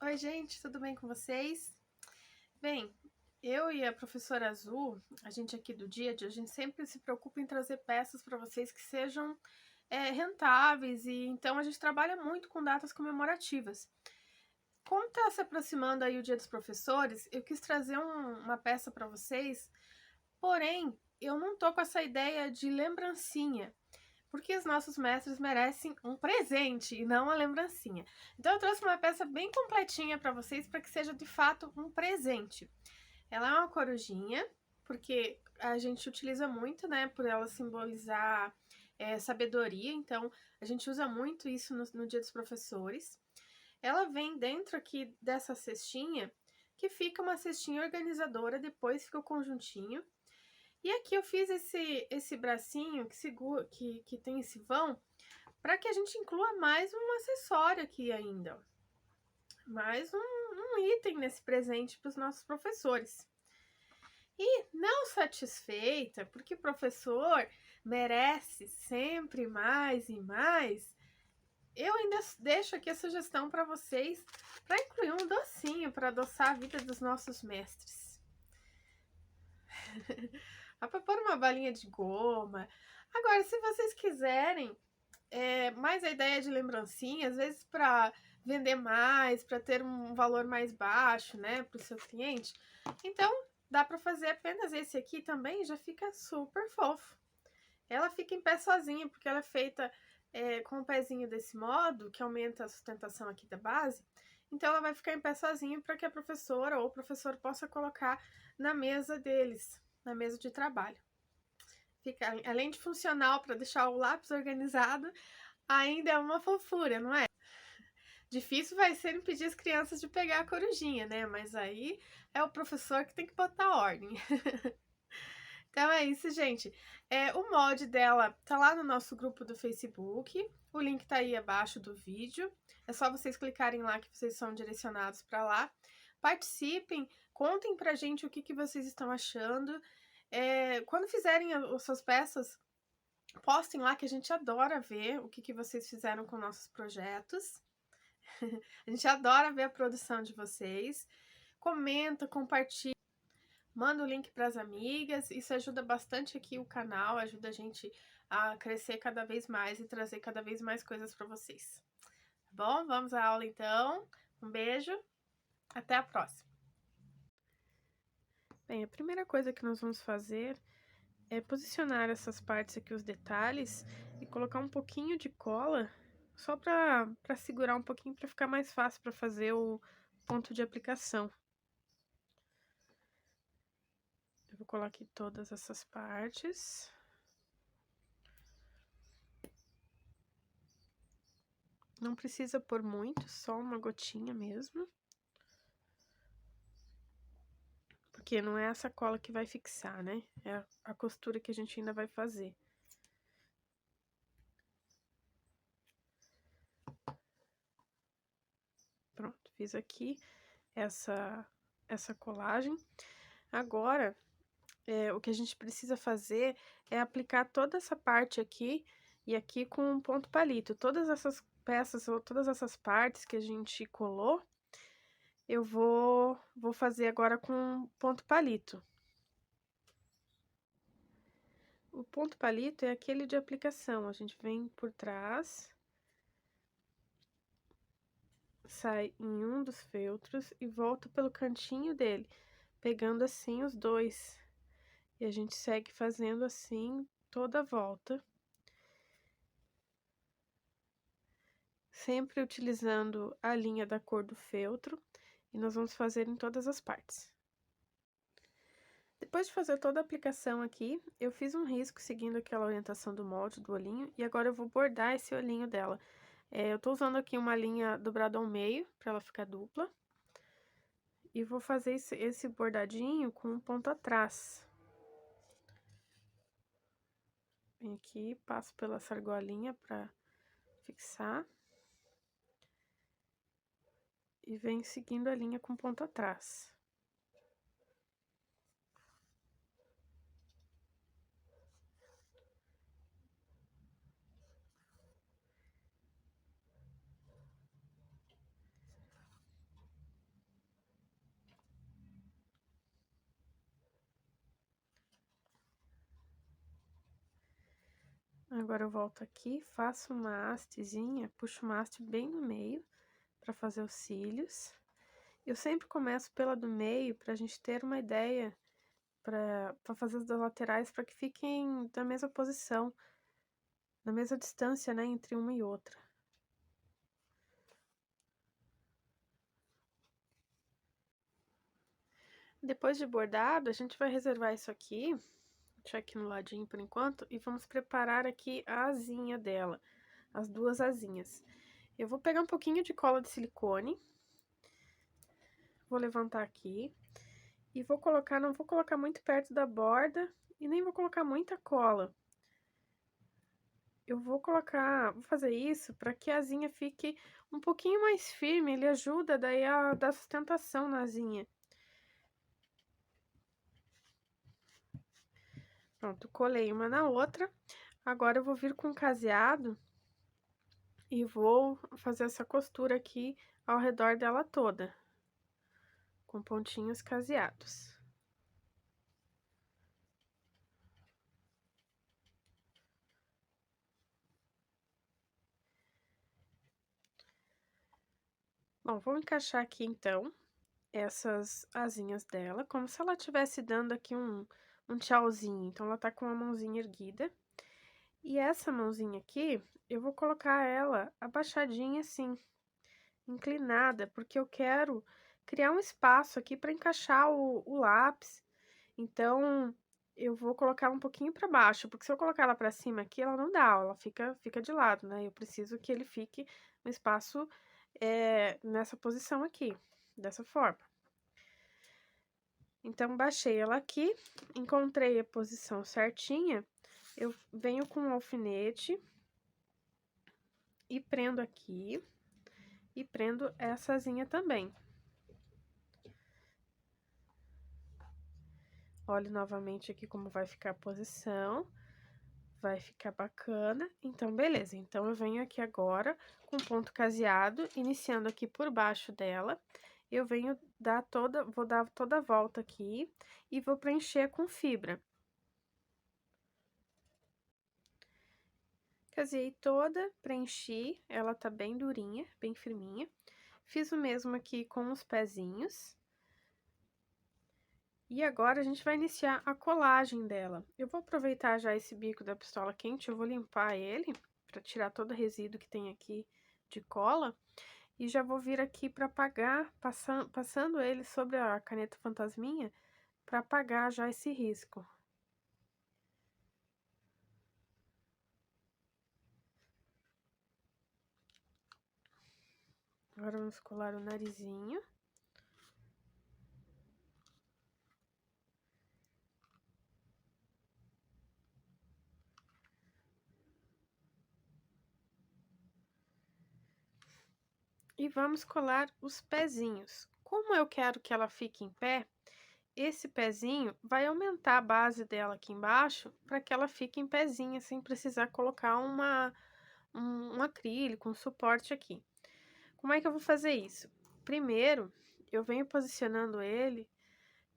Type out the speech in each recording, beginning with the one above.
Oi, gente, tudo bem com vocês? Bem, eu e a professora Azul, a gente aqui do dia, a gente sempre se preocupa em trazer peças para vocês que sejam rentáveis, e então a gente trabalha muito com datas comemorativas. Como está se aproximando aí o Dia dos Professores, eu quis trazer uma peça para vocês, porém, eu não tô com essa ideia de lembrancinha. Porque os nossos mestres merecem um presente e não uma lembrancinha. Então eu trouxe uma peça bem completinha para vocês para que seja de fato um presente. Ela é uma corujinha, porque a gente utiliza muito, né, por ela simbolizar sabedoria, então a gente usa muito isso no Dia dos Professores. Ela vem dentro aqui dessa cestinha, que fica uma cestinha organizadora, depois fica o conjuntinho. E aqui eu fiz esse bracinho que segura, que tem esse vão, para que a gente inclua mais um acessório aqui ainda. Mais um item nesse presente para os nossos professores. E não satisfeita, porque o professor merece sempre mais e mais, eu ainda deixo aqui a sugestão para vocês para incluir um docinho para adoçar a vida dos nossos mestres. Dá para pôr uma balinha de goma. Agora, se vocês quiserem mais a ideia de lembrancinha, às vezes para vender mais, para ter um valor mais baixo, né, para o seu cliente, então dá para fazer apenas esse aqui também, já fica super fofo. Ela fica em pé sozinha, porque ela é feita com o pezinho desse modo, que aumenta a sustentação aqui da base, então ela vai ficar em pé sozinha para que a professora ou o professor possa colocar na mesa deles, na mesa de trabalho. Fica, além de funcional para deixar o lápis organizado, ainda é uma fofura, não é? Difícil vai ser impedir as crianças de pegar a corujinha, né? Mas aí é o professor que tem que botar ordem. Então é isso, gente. O molde dela tá lá no nosso grupo do Facebook. O link tá aí abaixo do vídeo. É só vocês clicarem lá que vocês são direcionados para lá. Participem, contem pra gente o que vocês estão achando. Quando fizerem as suas peças, postem lá que a gente adora ver o que vocês fizeram com nossos projetos. A gente adora ver a produção de vocês. Comenta, compartilha, manda o link para as amigas. Isso ajuda bastante aqui o canal, ajuda a gente a crescer cada vez mais e trazer cada vez mais coisas para vocês. Tá bom? Vamos à aula então. Um beijo. Até a próxima. Bem, a primeira coisa que nós vamos fazer é posicionar essas partes aqui, os detalhes, e colocar um pouquinho de cola, só para segurar um pouquinho, para ficar mais fácil para fazer o ponto de aplicação. Eu vou colocar aqui todas essas partes. Não precisa pôr muito, só uma gotinha mesmo. Porque não é essa cola que vai fixar, né? É a costura que a gente ainda vai fazer. Pronto, fiz aqui essa colagem. Agora, o que a gente precisa fazer é aplicar toda essa parte aqui e aqui com um ponto palito. Todas essas peças ou todas essas partes que a gente colou, eu vou fazer agora com ponto palito. O ponto palito é aquele de aplicação, a gente vem por trás, sai em um dos feltros e volta pelo cantinho dele, pegando assim os dois. E a gente segue fazendo assim toda a volta. Sempre utilizando a linha da cor do feltro, e nós vamos fazer em todas as partes. Depois de fazer toda a aplicação aqui, eu fiz um risco seguindo aquela orientação do molde do olhinho, e agora eu vou bordar esse olhinho dela. Eu tô usando aqui uma linha dobrada ao meio, pra ela ficar dupla. E vou fazer esse bordadinho com um ponto atrás. Vem aqui, passo pela argolinha pra fixar. E venho seguindo a linha com ponto atrás. Agora eu volto aqui, faço uma hastezinha, puxo uma haste bem no meio para fazer os cílios. Eu sempre começo pela do meio pra gente ter uma ideia para fazer as das laterais para que fiquem da mesma posição, na mesma distância, né, entre uma e outra. Depois de bordado, a gente vai reservar isso aqui, deixar aqui no ladinho por enquanto, e vamos preparar aqui a asinha dela, as duas asinhas. Eu vou pegar um pouquinho de cola de silicone, vou levantar aqui e vou colocar, não vou colocar muito perto da borda e nem vou colocar muita cola. Eu vou fazer isso para que a asinha fique um pouquinho mais firme, ele ajuda daí a dar sustentação na asinha. Pronto, colei uma na outra. Agora eu vou vir com caseado e vou fazer essa costura aqui ao redor dela toda, com pontinhos caseados. Bom, vou encaixar aqui então essas asinhas dela, como se ela estivesse dando aqui um tchauzinho. Então, ela tá com a mãozinha erguida. E essa mãozinha aqui, eu vou colocar ela abaixadinha assim, inclinada, porque eu quero criar um espaço aqui para encaixar o lápis. Então, eu vou colocar um pouquinho para baixo, porque se eu colocar ela para cima aqui, ela não dá, ela fica de lado, né? Eu preciso que ele fique no espaço nessa posição aqui, dessa forma. Então, baixei ela aqui, encontrei a posição certinha, eu venho com um alfinete e prendo aqui, e prendo essa asinha também. Olhe novamente aqui como vai ficar a posição, vai ficar bacana. Então, beleza, então eu venho aqui agora com ponto caseado, iniciando aqui por baixo dela, eu venho vou dar toda a volta aqui e vou preencher com fibra. Casei toda, preenchi, ela tá bem durinha, bem firminha. Fiz o mesmo aqui com os pezinhos. E agora, a gente vai iniciar a colagem dela. Eu vou aproveitar já esse bico da pistola quente, eu vou limpar ele, pra tirar todo o resíduo que tem aqui de cola. E já vou vir aqui pra apagar, passando ele sobre a caneta fantasminha, pra apagar já esse risco. Agora, vamos colar o narizinho. E vamos colar os pezinhos. Como eu quero que ela fique em pé, esse pezinho vai aumentar a base dela aqui embaixo para que ela fique em pezinha, sem precisar colocar um acrílico, um suporte aqui. Como é que eu vou fazer isso? Primeiro, eu venho posicionando ele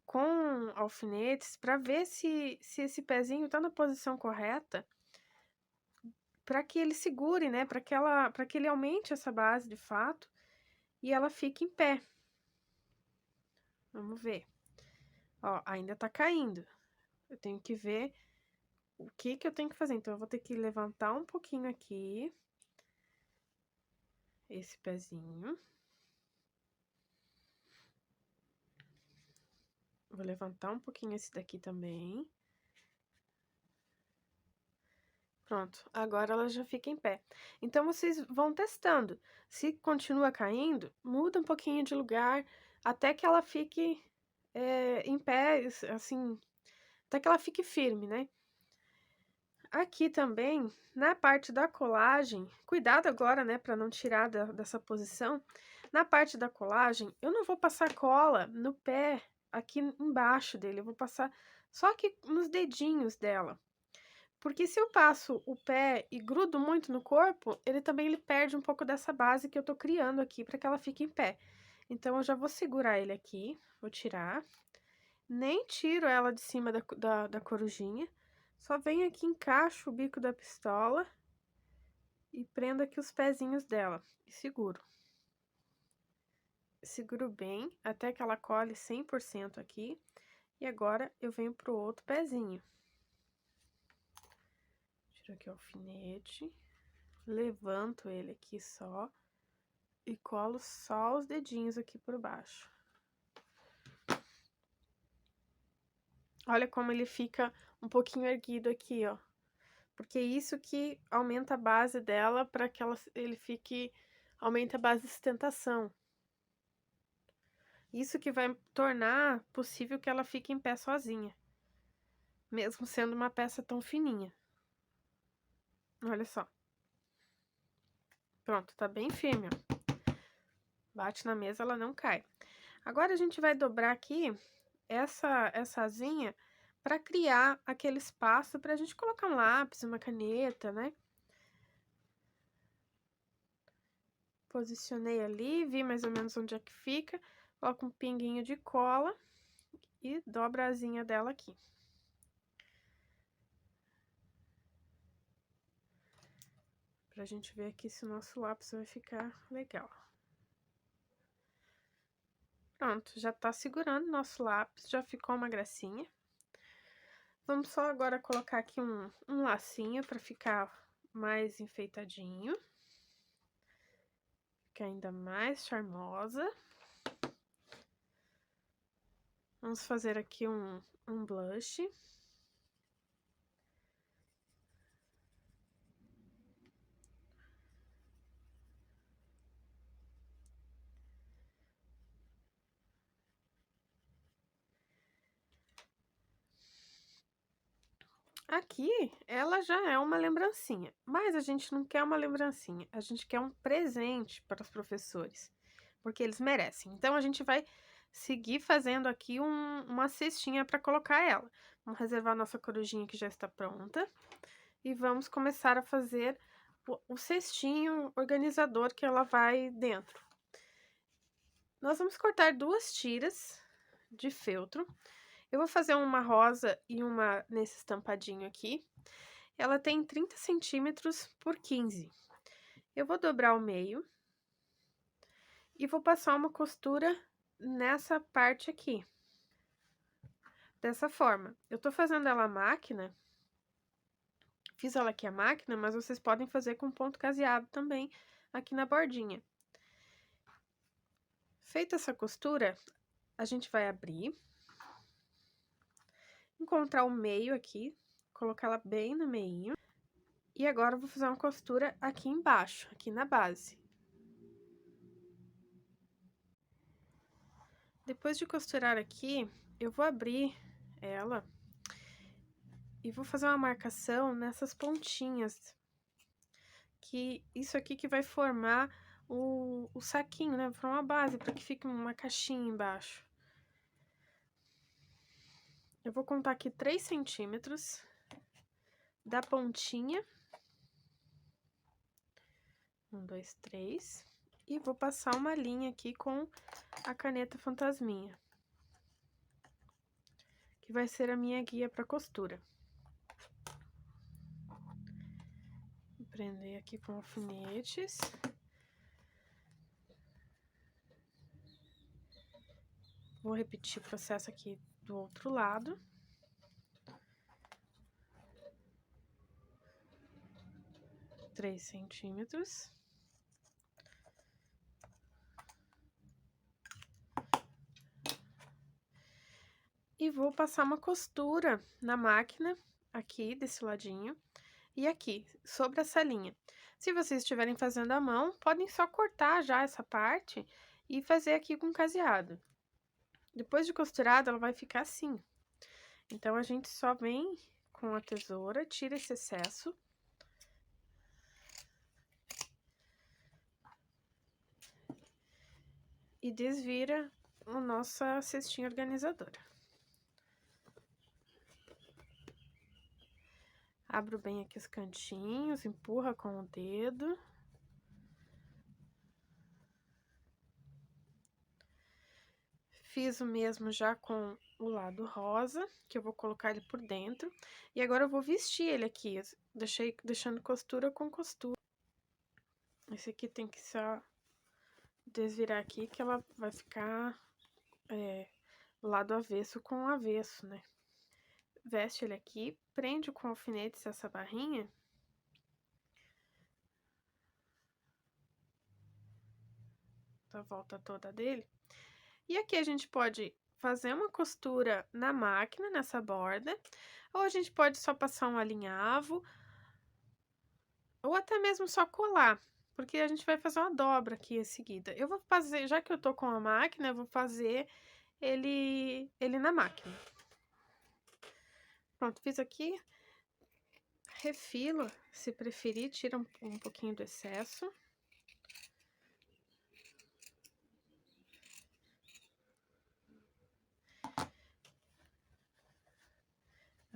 com alfinetes para ver se esse pezinho tá na posição correta, para que ele segure, né? Para que ele aumente essa base de fato e ela fique em pé. Vamos ver. Ó, ainda tá caindo. Eu tenho que ver o que eu tenho que fazer. Então, eu vou ter que levantar um pouquinho aqui. Esse pezinho. Vou levantar um pouquinho esse daqui também. Pronto, agora ela já fica em pé. Então, vocês vão testando. Se continua caindo, muda um pouquinho de lugar até que ela fique em pé, assim, até que ela fique firme, né? Aqui também, na parte da colagem, cuidado agora, né, para não tirar dessa posição. Na parte da colagem, eu não vou passar cola no pé, aqui embaixo dele, eu vou passar só aqui nos dedinhos dela. Porque se eu passo o pé e grudo muito no corpo, ele perde um pouco dessa base que eu tô criando aqui para que ela fique em pé. Então, eu já vou segurar ele aqui, vou tirar. Nem tiro ela de cima da corujinha, Só venho aqui, encaixo o bico da pistola e prendo aqui os pezinhos dela e seguro. Seguro bem até que ela cole 100% aqui. E agora eu venho pro outro pezinho. Tiro aqui o alfinete, levanto ele aqui só e colo só os dedinhos aqui por baixo. Olha como ele fica um pouquinho erguido aqui, ó. Porque isso que aumenta a base dela para que ele fique, aumenta a base de sustentação. Isso que vai tornar possível que ela fique em pé sozinha, mesmo sendo uma peça tão fininha. Olha só. Pronto, tá bem firme, ó. Bate na mesa, ela não cai. Agora, a gente vai dobrar aqui essa asinha para criar aquele espaço pra gente colocar um lápis, uma caneta, né? Posicionei ali, vi mais ou menos onde é que fica. Coloco um pinguinho de cola e dobro a asinha dela aqui. Pra gente ver aqui se o nosso lápis vai ficar legal. Pronto, já tá segurando o nosso lápis, já ficou uma gracinha. Vamos só agora colocar aqui um lacinho pra ficar mais enfeitadinho. Fica ainda mais charmosa. Vamos fazer aqui um blush. Aqui, ela já é uma lembrancinha, mas a gente não quer uma lembrancinha, a gente quer um presente para os professores, porque eles merecem. Então, a gente vai seguir fazendo aqui uma cestinha para colocar ela. Vamos reservar a nossa corujinha que já está pronta e vamos começar a fazer o cestinho organizador que ela vai dentro. Nós vamos cortar 2 tiras de feltro. Eu vou fazer uma rosa e uma nesse estampadinho aqui. Ela tem 30 centímetros por 15. Eu vou dobrar o meio e vou passar uma costura nessa parte aqui. Dessa forma. Eu tô fazendo ela à máquina. Fiz ela aqui à máquina, mas vocês podem fazer com ponto caseado também aqui na bordinha. Feita essa costura, a gente vai abrir. Encontrar o meio aqui, colocar ela bem no meinho. E agora, eu vou fazer uma costura aqui embaixo, aqui na base. Depois de costurar aqui, eu vou abrir ela e vou fazer uma marcação nessas pontinhas. Que isso aqui que vai formar o saquinho, né? Vou formar uma base para que fique uma caixinha embaixo. Eu vou contar aqui 3 centímetros da pontinha. 1, 2, 3. E vou passar uma linha aqui com a caneta fantasminha. Que vai ser a minha guia para costura. Vou prender aqui com alfinetes. Vou repetir o processo aqui do outro lado. Três centímetros. E vou passar uma costura na máquina, aqui, desse ladinho, e aqui, sobre essa linha. Se vocês estiverem fazendo à mão, podem só cortar já essa parte e fazer aqui com caseado. Depois de costurada, ela vai ficar assim. Então, a gente só vem com a tesoura, tira esse excesso. E desvira a nossa cestinha organizadora. Abro bem aqui os cantinhos, empurra com o dedo. Fiz o mesmo já com o lado rosa, que eu vou colocar ele por dentro. E agora eu vou vestir ele aqui, deixando costura com costura. Esse aqui tem que só desvirar aqui, que ela vai ficar lado avesso com avesso, né? Veste ele aqui, prende com alfinetes essa barrinha. Da volta toda dele. E aqui a gente pode fazer uma costura na máquina, nessa borda, ou a gente pode só passar um alinhavo, ou até mesmo só colar, porque a gente vai fazer uma dobra aqui em seguida. Eu vou fazer, já que eu tô com a máquina, eu vou fazer ele na máquina. Pronto, fiz aqui. Refilo, se preferir, tira um pouquinho do excesso.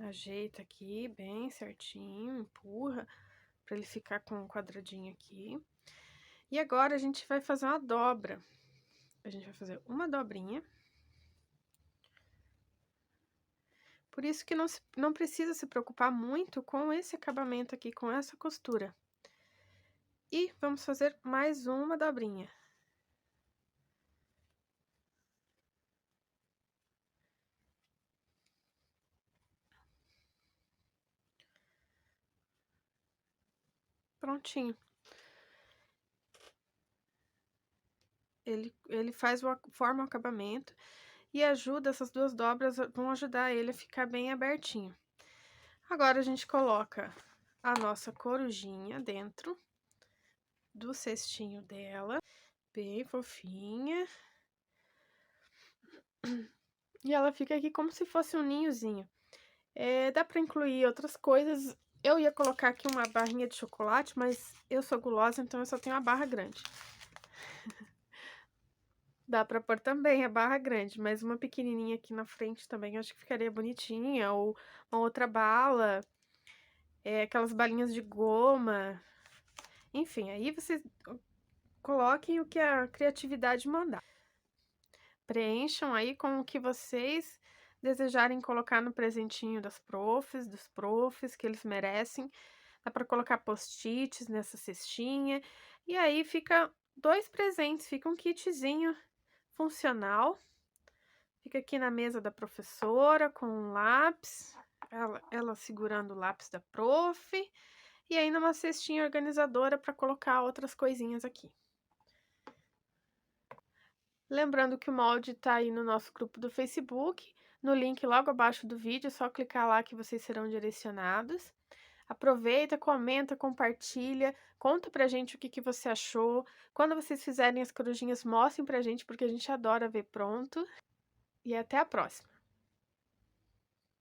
Ajeita aqui bem certinho, empurra para ele ficar com um quadradinho aqui. E agora a gente vai fazer uma dobra. A gente vai fazer uma dobrinha. Por isso que não precisa se preocupar muito com esse acabamento aqui, com essa costura. E vamos fazer mais uma dobrinha. Prontinho. Ele forma o acabamento e ajuda, essas duas dobras vão ajudar ele a ficar bem abertinho. Agora, a gente coloca a nossa corujinha dentro do cestinho dela, bem fofinha. E ela fica aqui como se fosse um ninhozinho. Dá pra incluir outras coisas. Eu ia colocar aqui uma barrinha de chocolate, mas eu sou gulosa, então eu só tenho a barra grande. Dá pra pôr também a barra grande, mas uma pequenininha aqui na frente também, eu acho que ficaria bonitinha. Ou uma outra bala, aquelas balinhas de goma. Enfim, aí vocês coloquem o que a criatividade mandar. Preencham aí com o que vocês desejarem colocar no presentinho dos profs, que eles merecem. Dá pra colocar post-its nessa cestinha. E aí fica 2 presentes, fica um kitzinho funcional. Fica aqui na mesa da professora com um lápis, ela segurando o lápis da prof. E aí numa cestinha organizadora para colocar outras coisinhas aqui. Lembrando que o molde tá aí no nosso grupo do Facebook, no link logo abaixo do vídeo, é só clicar lá que vocês serão direcionados. Aproveita, comenta, compartilha, conta pra gente o que você achou. Quando vocês fizerem as corujinhas, mostrem pra gente, porque a gente adora ver pronto. E até a próxima!